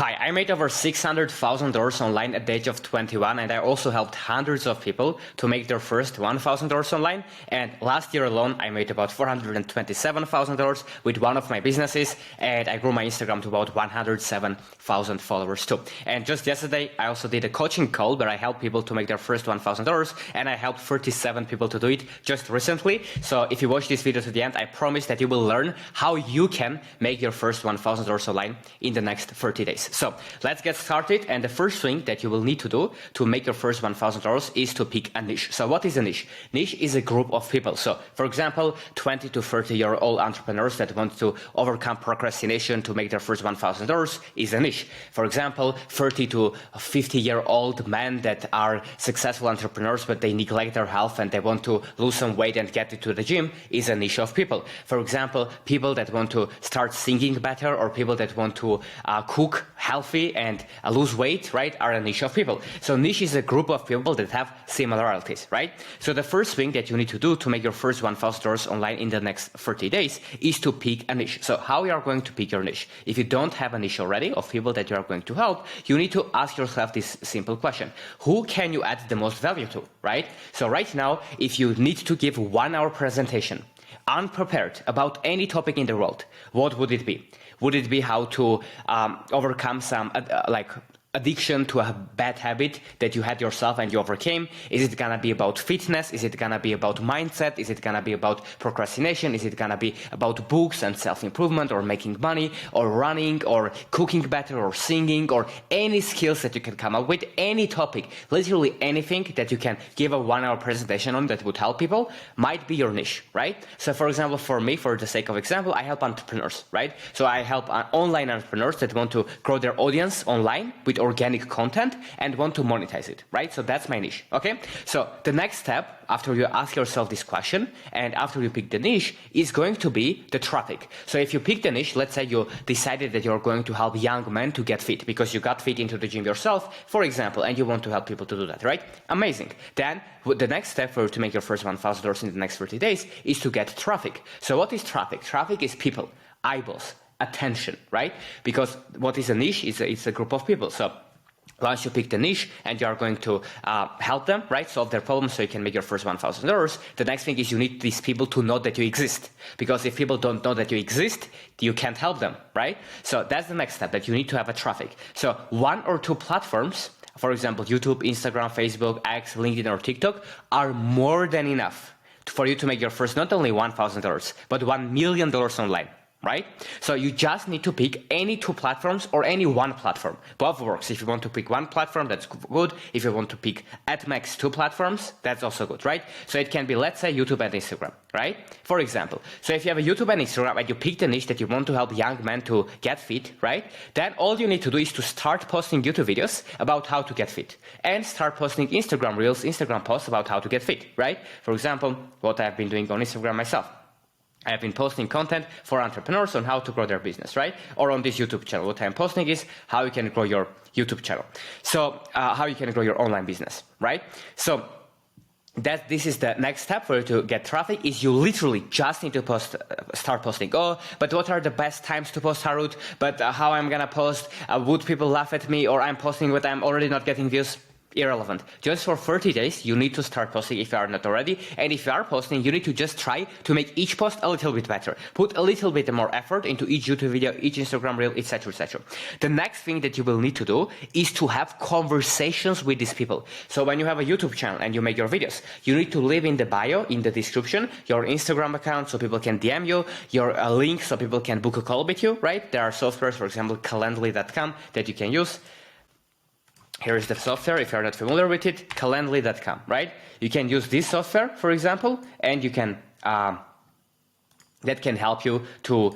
Hi, I made over $600,000 online at the age of 21, and I also helped hundreds of people to make their first $1,000 online. And last year alone, I made about $427,000 with one of my businesses, and I grew my Instagram to about 107,000 followers too. And just yesterday, I also did a coaching call where I helped people to make their first $1,000, and I helped 37 people to do it just recently. So if you watch this video to the end, I promise that you will learn how you can make your first $1,000 online in the next 30 days. So let's get started. And the first thing that you will need to do to make your first $1,000 is to pick a niche. So what is a niche? Niche is a group of people. So for example, 20 to 30-year-old entrepreneurs that want to overcome procrastination to make their first $1,000 is a niche. For example, 30 to 50-year-old men that are successful entrepreneurs, but they neglect their health and they want to lose some weight and get into the gym is a niche of people. For example, people that want to start singing better, or people that want to cook healthy and lose weight, right, are a niche of people. So niche is a group of people that have similarities, right? So the first thing that you need to do to make your first $1,000 online in the next 30 days is to pick a niche. So how you are going to pick your niche? If you don't have a niche already of people that you are going to help, you need to ask yourself this simple question. Who can you add the most value to, right? So right now, if you need to give 1 hour presentation, unprepared about any topic in the world, what would it be? Would it be how to overcome some addiction to a bad habit that you had yourself and you overcame? Is it gonna be about fitness? Is it gonna be about mindset? Is it gonna be about procrastination? Is it gonna be about books and self-improvement, or making money, or running, or cooking better, or singing, or any skills that you can come up with? Any topic, literally anything that you can give a 1 hour presentation on that would help people might be your niche, right? So for example, for me, for the sake of example, I help entrepreneurs, right? So I help online entrepreneurs that want to grow their audience online with organic content and want to monetize it, right? So that's my niche, okay? So the next step after you ask yourself this question and after you pick the niche is going to be the traffic. So if you pick the niche, let's say you decided that you're going to help young men to get fit because you got fit into the gym yourself, for example, and you want to help people to do that, right? Amazing. Then the next step for you to make your first $1,000 in the next 30 days is to get traffic. So what is traffic? Traffic is people, eyeballs, attention, right? Because what is a niche? It's a group of people. So once you pick the niche and you are going to help them, right, solve their problems so you can make your first $1,000, the next thing is you need these people to know that you exist. Because if people don't know that you exist, you can't help them, right? So that's the next step, that you need to have a traffic. So 1 or 2 platforms, for example, YouTube, Instagram, Facebook, X, LinkedIn, or TikTok, are more than enough for you to make your first not only $1,000, but $1 million online. Right? So you just need to pick any 2 platforms or any 1 platform. Both works. If you want to pick 1 platform, that's good. If you want to pick at max 2 platforms, that's also good, right? So it can be, let's say, YouTube and Instagram, right? For example. So if you have a YouTube and Instagram and you pick the niche that you want to help young men to get fit, right? Then all you need to do is to start posting YouTube videos about how to get fit and start posting Instagram Reels, Instagram posts about how to get fit, right? For example, what I've been doing on Instagram myself. I have been posting content for entrepreneurs on how to grow their business, right? Or on this YouTube channel, what I'm posting is how you can grow your YouTube channel. So how you can grow your online business, right? So this is the next step for you to get traffic, is you literally just need to start posting. Oh, but what are the best times to post, Harut? But how I'm gonna post? Would people laugh at me? Or I'm posting but I'm already not getting views? Irrelevant. Just for 30 days, you need to start posting if you are not already. And if you are posting, you need to just try to make each post a little bit better. Put a little bit more effort into each YouTube video, each Instagram reel, etc., etc. The next thing that you will need to do is to have conversations with these people. So when you have a YouTube channel and you make your videos, you need to leave in the bio, in the description, your Instagram account so people can DM you, your link so people can book a call with you, right? There are softwares, for example, Calendly.com that you can use. Here is the software, if you're not familiar with it, Calendly.com, right? You can use this software, for example, and you can, that can help you to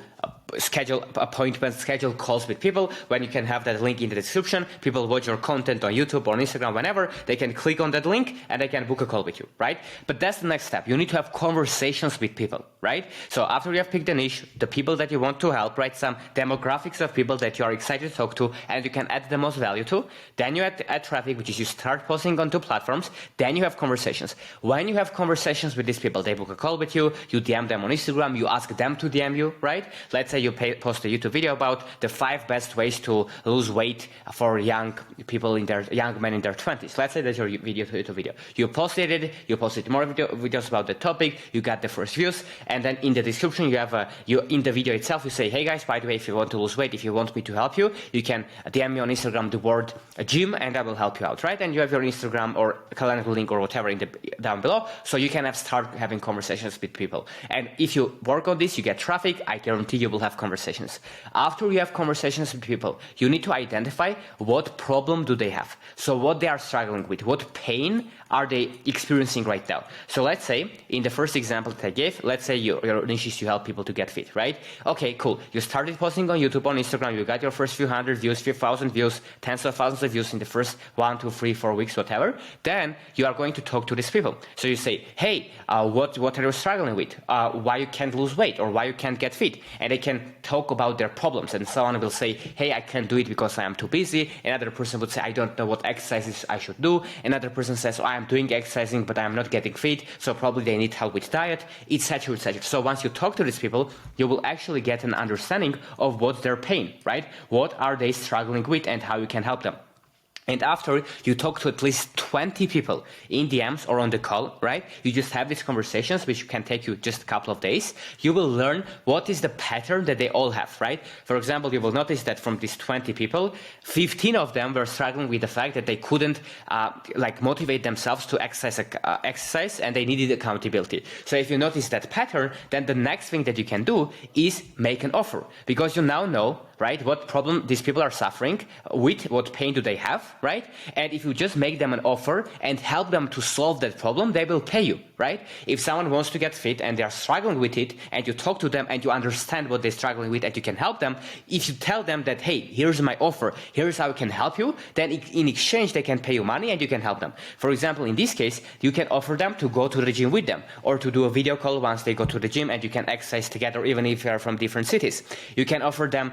schedule appointments, schedule calls with people. When you can have that link in the description, people watch your content on YouTube or on Instagram, whenever, they can click on that link and they can book a call with you, right? But that's the next step. You need to have conversations with people, right? So after you have picked the niche, the people that you want to help, right? Some demographics of people that you are excited to talk to and you can add the most value to. Then you add traffic, which is you start posting on 2 platforms. Then you have conversations. When you have conversations with these people, they book a call with you, you DM them on Instagram, you ask them to DM you, right? Let's say say you post a YouTube video about the 5 best ways to lose weight for young men in their 20s. Let's say that's your YouTube video. You posted more videos about the topic, you got the first views, and then in the description you have in the video itself you say, hey guys, by the way, if you want to lose weight, if you want me to help you, you can DM me on Instagram the word gym and I will help you out, right? And you have your Instagram or calendar link or whatever down below, so you can start having conversations with people. And if you work on this, you get traffic, I guarantee you will have conversations. After you have conversations with people, you need to identify what problem do they have. So what they are struggling with, what pain are they experiencing right now. So let's say in the first example that I gave, let's say your niche is to help people to get fit, right? Okay, cool. You started posting on YouTube, on Instagram, you got your first few hundred views, few thousand views, tens of thousands of views in the first 1, 2, 3, 4 weeks, whatever. Then you are going to talk to these people. So you say, hey, what are you struggling with? Why you can't lose weight or why you can't get fit? And they can talk about their problems, and someone will say, hey, I can't do it because I am too busy. Another person would say, I don't know what exercises I should do. Another person says, oh, I'm doing exercising, but I'm not getting fit, so probably they need help with diet, etc., etc. So once you talk to these people, you will actually get an understanding of what's their pain, right? What are they struggling with and how you can help them. And after you talk to at least 20 people in DMs or on the call, right? You just have these conversations, which can take you just a couple of days. You will learn what is the pattern that they all have, right? For example, you will notice that from these 20 people, 15 of them were struggling with the fact that they couldn't motivate themselves to exercise and they needed accountability. So if you notice that pattern, then the next thing that you can do is make an offer, because you now know, right, what problem these people are suffering with, what pain do they have, right? And if you just make them an offer and help them to solve that problem, they will pay you, right? If someone wants to get fit and they are struggling with it, and you talk to them and you understand what they're struggling with and you can help them, if you tell them that, hey, here's my offer, here's how I can help you, then in exchange they can pay you money and you can help them. For example, in this case, you can offer them to go to the gym with them or to do a video call once they go to the gym and you can exercise together even if you are from different cities. You can offer them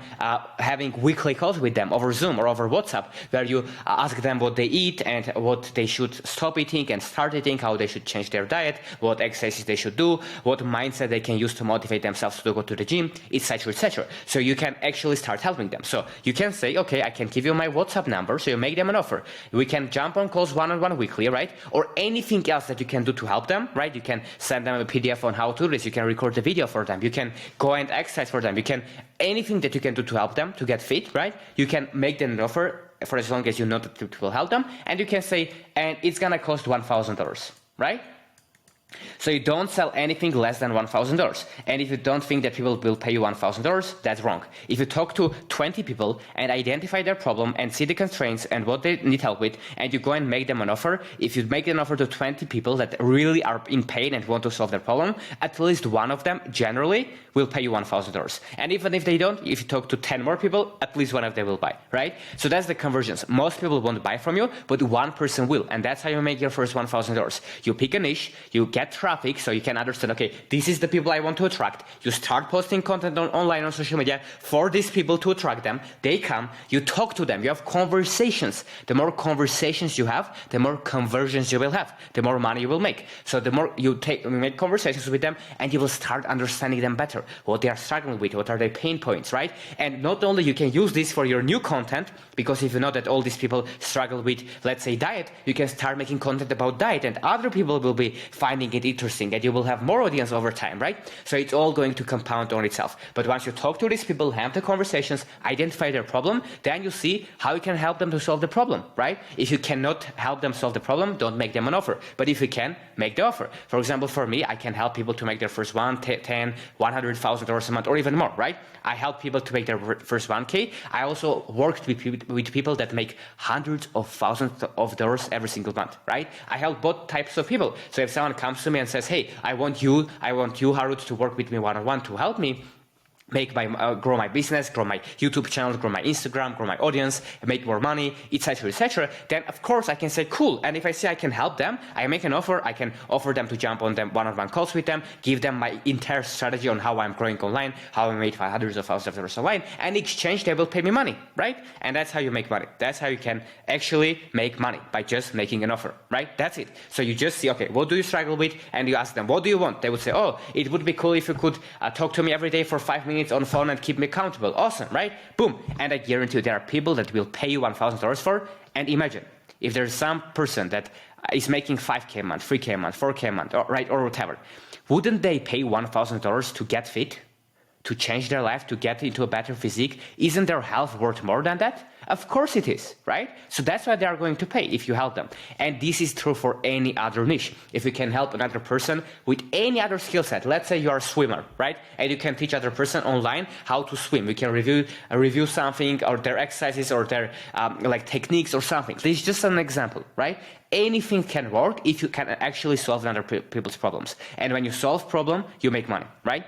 having weekly calls with them over Zoom or over WhatsApp, where you ask them what they eat and what they should stop eating and start eating, how they should change their diet, what exercises they should do, what mindset they can use to motivate themselves to go to the gym, etc., etc. So you can actually start helping them. So you can say, okay, I can give you my WhatsApp number, so you make them an offer. We can jump on calls one-on-one weekly, right? Or anything else that you can do to help them, right? You can send them a PDF on how to do this. You can record the video for them. You can go and exercise for them. You can anything that you can do to help them to get fit, right? You can make them an offer for as long as you know that it will help them, and you can say, and it's gonna cost $1,000, right? So you don't sell anything less than $1,000. And if you don't think that people will pay you $1,000, that's wrong. If you talk to 20 people and identify their problem and see the constraints and what they need help with, and you go and make them an offer, if you make an offer to 20 people that really are in pain and want to solve their problem, at least one of them generally will pay you $1,000. And even if they don't, if you talk to 10 more people, at least one of them will buy, right? So that's the conversions. Most people won't buy from you, but one person will. And that's how you make your first $1,000. You pick a niche, you get traffic, so you can understand, okay, this is the people I want to attract. You start posting content online on social media for these people to attract them. They come, you talk to them, you have conversations. The more conversations you have, the more conversions you will have, the more money you will make. So the more you make conversations with them, and you will start understanding them better, what they are struggling with, what are their pain points, right? And not only you can use this for your new content, because if you know that all these people struggle with, let's say, diet, you can start making content about diet, and other people will be finding it interesting, and you will have more audience over time, right? So it's all going to compound on itself. But once you talk to these people, have the conversations, identify their problem, then you see how you can help them to solve the problem, right? If you cannot help them solve the problem, don't make them an offer. But if you can, make the offer. For example, for me, I can help people to make their first $100,000 a month or even more, right? I help people to make their first 1K. I also worked with people that make hundreds of thousands of dollars every single month, right? I help both types of people. So if someone comes to me and says, hey, I want you, Harut, to work with me one-on-one to help me grow my business, grow my YouTube channel, grow my Instagram, grow my audience, make more money, etc., then of course I can say, cool. And if I say I can help them, I make an offer. I can offer them to jump on them one-on-one calls with them, give them my entire strategy on how I'm growing online, how I made hundreds of thousands of dollars online, and in exchange they will pay me money, right? And that's how you make money. That's how you can actually make money, by just making an offer, right? That's it. So you just see, okay, what do you struggle with? And you ask them, what do you want? They would say, oh, it would be cool if you could talk to me every day for 5 minutes minutes on phone and keep me accountable. Awesome, right? Boom. And I guarantee you there are people that will pay you $1,000 for. And imagine, if there's some person that is making 5K a month, 3K a month, 4K a month, or whatever, wouldn't they pay $1,000 to get fit, to change their life, to get into a better physique? Isn't their health worth more than that? Of course it is, right? So that's why they are going to pay if you help them. And this is true for any other niche. If you can help another person with any other skill set, let's say you are a swimmer, right? And you can teach other person online how to swim. You can review something or their exercises or their like techniques or something. This is just an example, right? Anything can work if you can actually solve other people's problems. And when you solve problem, you make money, right?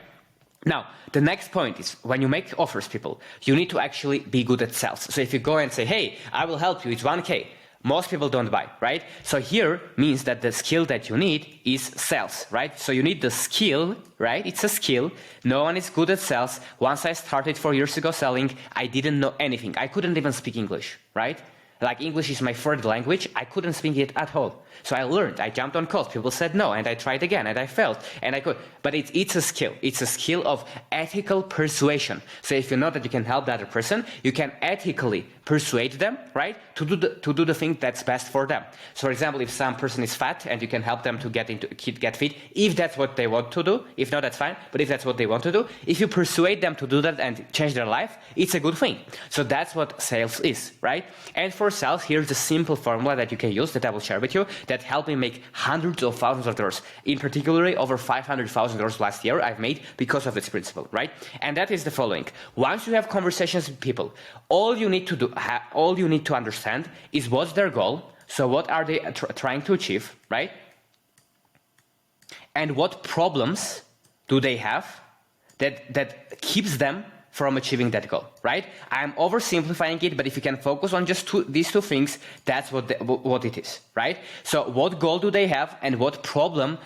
Now, the next point is when you make offers people, you need to actually be good at sales. So if you go and say, hey, I will help you, it's 1K. Most people don't buy, right? So here means that the skill that you need is sales, right? So you need the skill, right? It's a skill. No one is good at sales. Once I started 4 years ago selling, I didn't know anything. I couldn't even speak English, right? Like English is my third language. I couldn't speak it at all. So I learned, I jumped on calls. People said no, and I tried again, and I failed, and I could. But it's a skill. It's a skill of ethical persuasion. So if you know that you can help the other person, you can ethically persuade them, right, to do the thing that's best for them. So for example, if some person is fat and you can help them to get fit, if that's what they want to do, if not, that's fine. But if that's what they want to do, if you persuade them to do that and change their life, it's a good thing. So that's what sales is, right? And for sales, here's a simple formula that you can use that I will share with you that helped me make hundreds of thousands of dollars. In particular, over $500,000 last year I've made because of this principle, right? And that is the following. Once you have conversations with people, all you need to understand is what's their goal. So what are they trying to achieve, right? And what problems do they have that keeps them from achieving that goal, right? I'm oversimplifying it, but if you can focus on just these two things, that's what it is, right? So what goal do they have and what problem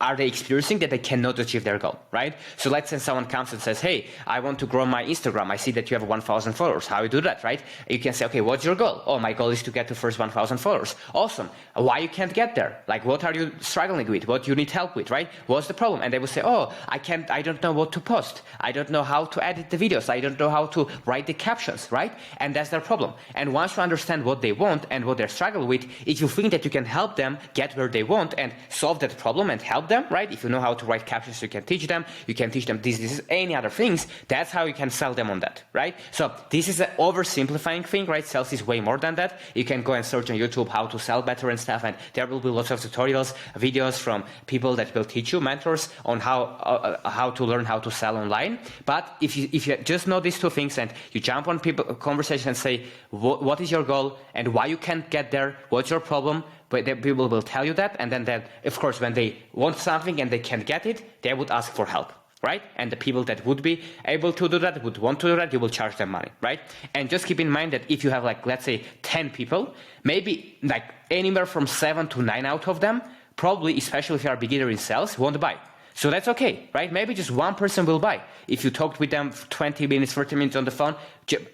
are they experiencing that they cannot achieve their goal, right? So let's say someone comes and says, hey, I want to grow my Instagram. I see that you have 1,000 followers. How you do that, right? You can say, okay, what's your goal? Oh, my goal is to get to first 1,000 followers. Awesome. Why you can't get there? Like, what are you struggling with? What you need help with, right? What's the problem? And they will say, oh, I don't know what to post. I don't know how to edit the videos. I don't know how to write the captions, right? And that's their problem. And once you understand what they want and what they're struggling with, if you think that you can help them get where they want and solve that problem and help them, right? If you know how to write captions, you can teach them this, any other things. That's how you can sell them on that, right? So this is an oversimplifying thing, right? Sales is way more than that. You can go and search on YouTube how to sell better and stuff, and there will be lots of tutorials, videos from people that will teach you, mentors, on how to learn how to sell online. But if you just know these two things and you jump on conversation and say, what is your goal and why you can't get there, what's your problem, but the people will tell you that, and then of course when they want something and they can't get it, they would ask for help, right? And the people that would be able to do that, would want to do that, you will charge them money, right? And just keep in mind that if you have, like, let's say 10 people, maybe like anywhere from 7 to 9 out of them, probably, especially if you are a beginner in sales, won't buy. So that's okay, right? Maybe just one person will buy. If you talked with them 20 minutes, 30 minutes on the phone,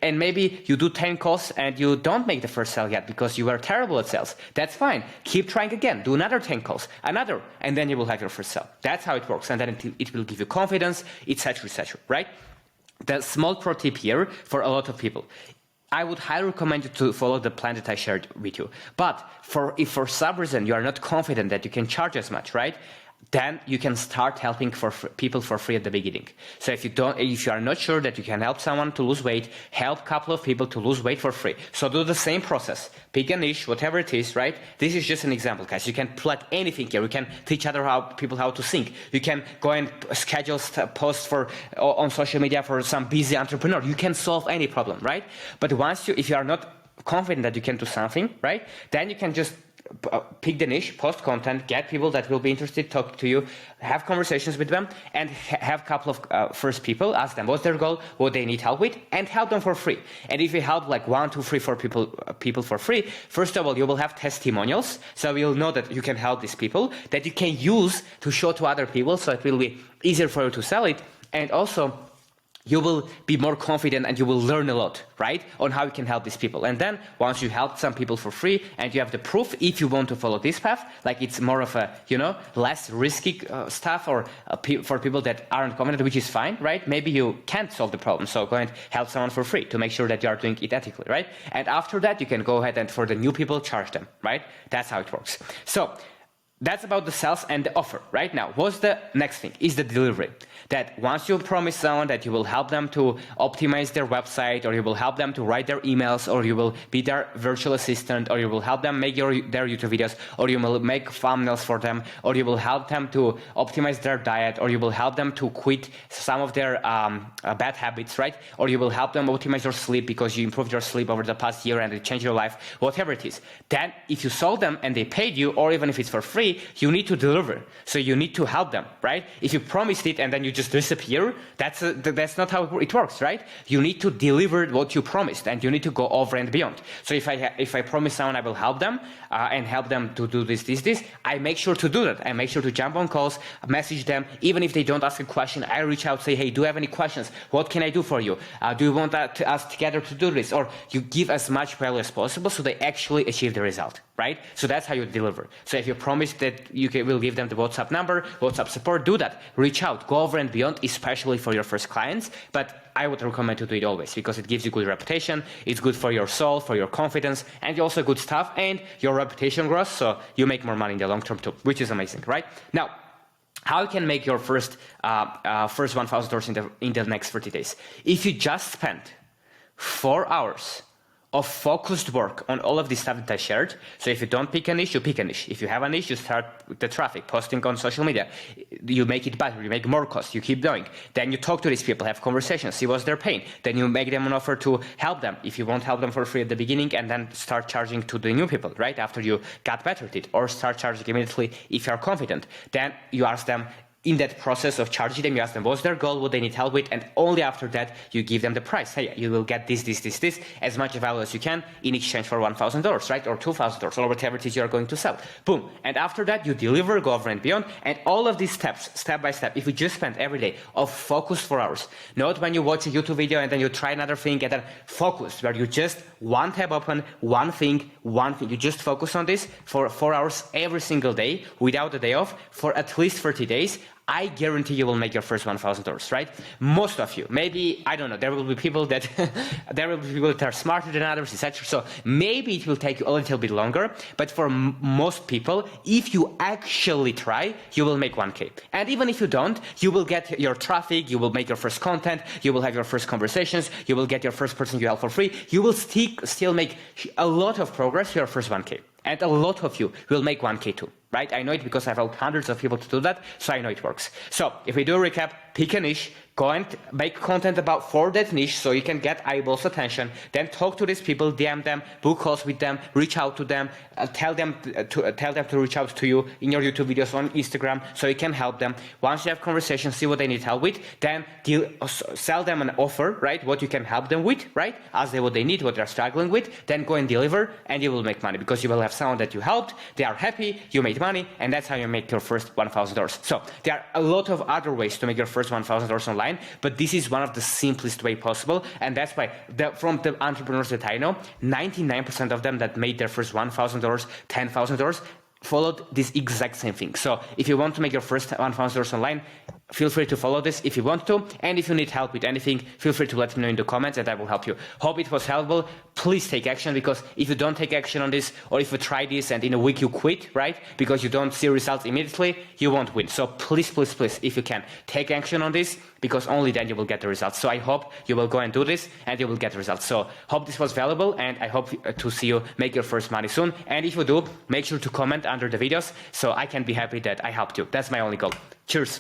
and maybe you do 10 calls and you don't make the first sale yet because you were terrible at sales. That's fine. Keep trying again. Do another 10 calls, another, and then you will have your first sale. That's how it works. And then it will give you confidence, etc., right? The small pro tip here for a lot of people. I would highly recommend you to follow the plan that I shared with you. But if for some reason you are not confident that you can charge as much, right? Then you can start helping people for free at the beginning. So if you are not sure that you can help someone to lose weight, help a couple of people to lose weight for free. So do the same process. Pick a niche, whatever it is, right? This is just an example, guys. You can plug anything here. You can teach people how to think. You can go and schedule posts on social media for some busy entrepreneur. You can solve any problem, right? But if you are not confident that you can do something, right? Then you can just pick the niche, post content, get people that will be interested, talk to you, have conversations with them, and have a couple of first people, ask them what's their goal, what they need help with, and help them for free. And if you help like 1, 2, 3, 4 people for free, first of all, you will have testimonials, so you'll know that you can help these people, that you can use to show to other people, so it will be easier for you to sell it. And also, you will be more confident and you will learn a lot, right, on how you can help these people. And then once you help some people for free and you have the proof, if you want to follow this path, like it's more of a, less risky stuff, or for people that aren't confident, which is fine, right? Maybe you can't solve the problem, so go and help someone for free to make sure that you are doing it ethically, right? And after that, you can go ahead and for the new people, charge them, right? That's how it works. So that's about the sales and the offer. Right now, what's the next thing? Is the delivery. That once you promise someone that you will help them to optimize their website, or you will help them to write their emails, or you will be their virtual assistant, or you will help them make their YouTube videos, or you will make thumbnails for them, or you will help them to optimize their diet, or you will help them to quit some of their bad habits, right? Or you will help them optimize your sleep because you improved your sleep over the past year and it changed your life, whatever it is. Then if you sold them and they paid you, or even if it's for free, you need to deliver. So you need to help them, right? If you promised it and then you just disappear, that's not how it works, right? You need to deliver what you promised, and you need to go over and beyond. So if I promise someone I will help them and help them to do this, I make sure to do that. I make sure to jump on calls, message them, even if they don't ask a question. I reach out, say, hey, do you have any questions? What can I do for you? Do you want us together to do this? Or you give as much value as possible so they actually achieve the result, right? So that's how you deliver. So if you promise that you will give them the WhatsApp number, WhatsApp support, do that. Reach out, go over and beyond, especially for your first clients. But I would recommend to do it always because it gives you good reputation. It's good for your soul, for your confidence, and also good stuff. And your reputation grows, so you make more money in the long term too, which is amazing, right? Now, how you can make your first $1,000 in the next 30 days? If you just spend 4 hours of focused work on all of the stuff that I shared. So if you don't pick a niche, you pick a niche. If you have a niche, you start with the traffic, posting on social media. You make it better, you make more costs, you keep going. Then you talk to these people, have conversations, see what's their pain. Then you make them an offer to help them. If you won't help them for free at the beginning, and then start charging to the new people, right? After you got better at it, or start charging immediately if you're confident. Then you ask them, in that process of charging them, you ask them what's their goal, what they need help with, and only after that you give them the price. Hey, you will get this, as much value as you can in exchange for $1,000, right? Or $2,000, or whatever it is you are going to sell. Boom. And after that, you deliver, go over and beyond, and all of these steps, step by step, if you just spend every day of focus 4 hours, not when you watch a YouTube video and then you try another thing and then focus, where you just one tab open, one thing, you just focus on this for 4 hours every single day without a day off for at least 30 days, I guarantee you will make your first $1,000, right? Most of you, maybe, I don't know, there will be people that are smarter than others, etc. So maybe it will take you a little bit longer, but for most people, if you actually try, you will make 1K. And even if you don't, you will get your traffic, you will make your first content, you will have your first conversations, you will get your first person you help for free, you will still make a lot of progress to your first 1K. And a lot of you will make 1K too, right? I know it because I've helped hundreds of people to do that, so I know it works. So if we do a recap, pick a niche, go and make content for that niche so you can get eyeballs' attention, then talk to these people, DM them, book calls with them, reach out to them, tell them to reach out to you in your YouTube videos on Instagram so you can help them. Once you have conversations, see what they need help with, then sell them an offer, right? What you can help them with, right? Ask them what they need, what they're struggling with, then go and deliver, and you will make money because you will have someone that you helped, they are happy, you made money, and that's how you make your first $1,000. So there are a lot of other ways to make your first $1,000 online, but this is one of the simplest way possible, and that's why from the entrepreneurs that I know, 99% of them that made their first $1,000, $10,000 followed this exact same thing. So if you want to make your first $1,000 online, feel free to follow this if you want to, and if you need help with anything, feel free to let me know in the comments and I will help you. Hope it was helpful. Please take action, because if you don't take action on this, or if you try this and in a week you quit, right, because you don't see results immediately, you won't win. So please, if you can, take action on this, because only then you will get the results. So I hope you will go and do this and you will get the results. So hope this was valuable, and I hope to see you make your first money soon. And if you do, make sure to comment under the videos so I can be happy that I helped you. That's my only goal. Cheers.